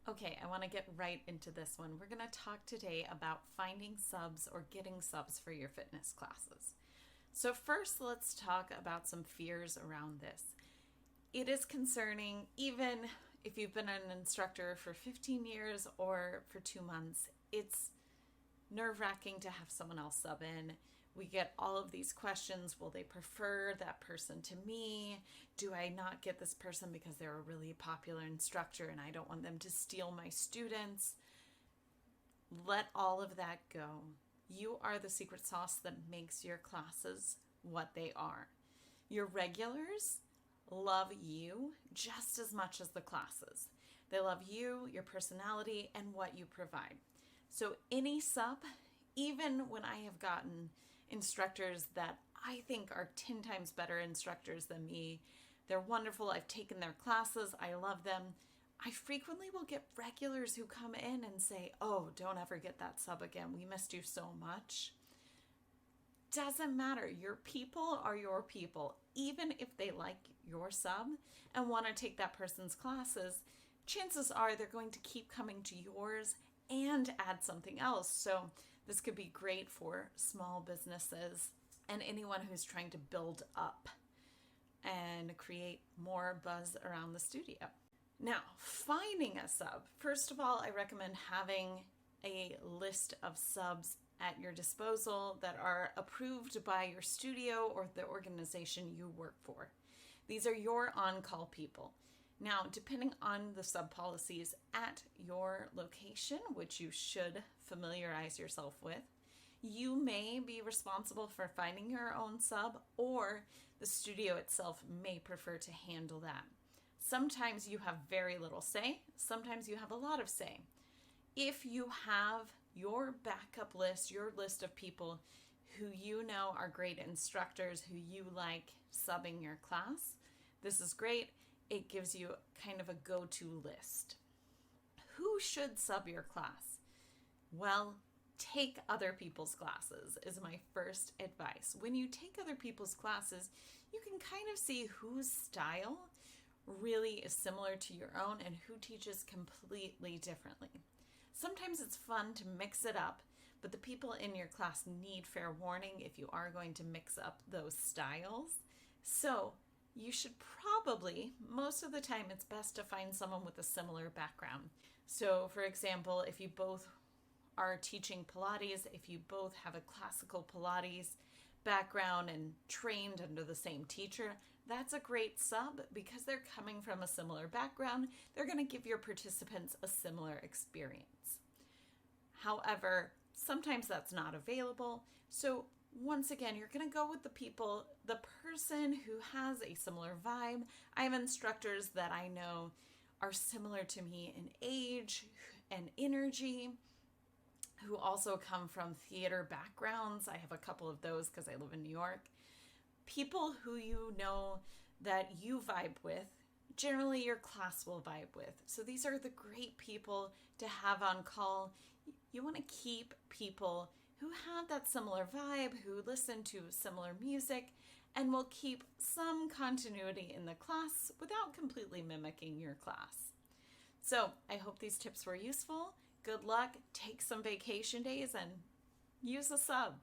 Okay, I want to get right into this one. We're going to talk today about finding subs or getting subs for your fitness classes. So, first, let's talk about some fears around this. It is concerning, even if you've been an instructor for 15 years or for 2 months, it's nerve wracking to have someone else sub in. We get all of these questions. Will they prefer that person to me? Do I not get this person because they're a really popular instructor and I don't want them to steal my students? Let all of that go. You are the secret sauce that makes your classes what they are. Your regulars love you just as much as the classes. They love you, your personality, and what you provide. So, any sub, even when I have gotten instructors that I think are 10 times better instructors than me, they're wonderful. I've taken their classes, I love them. I frequently will get regulars who come in and say, "Oh, don't ever get that sub again. We missed you so much." Doesn't matter. Your people are your people. Even if they like your sub and want to take that person's classes, chances are they're going to keep coming to yours and add something else. So this could be great for small businesses and anyone who's trying to build up and create more buzz around the studio. Now, finding a sub. First of all, I recommend having a list of subs at your disposal that are approved by your studio or the organization you work for. These are your on-call people. Now, depending on the sub policies at your location, which you should familiarize yourself with, you may be responsible for finding your own sub, or the studio itself may prefer to handle that. Sometimes you have very little say, sometimes you have a lot of say. If you have your backup list, your list of people who you know are great instructors, who you like subbing your class, this is great. It gives you kind of a go-to list. Who should sub your class? Well, take other people's classes is my first advice. When you take other people's classes, you can kind of see whose style really is similar to your own and who teaches completely differently. Sometimes it's fun to mix it up, but the people in your class need fair warning if you are going to mix up those styles. So you should probably, most of the time, it's best to find someone with a similar background. So, for example, if you both are teaching Pilates, if you both have a classical Pilates background and trained under the same teacher, that's a great sub because they're coming from a similar background. They're going to give your participants a similar experience. However, sometimes that's not available. So once again, you're going to go with the person who has a similar vibe. I have instructors that I know are similar to me in age and energy, who also come from theater backgrounds. I have a couple of those because I live in New York. People who you know that you vibe with, generally your class will vibe with. So these are the great people to have on call. You want to keep people who have that similar vibe, who listen to similar music, and will keep some continuity in the class without completely mimicking your class. So I hope these tips were useful. Good luck, take some vacation days, and use a sub.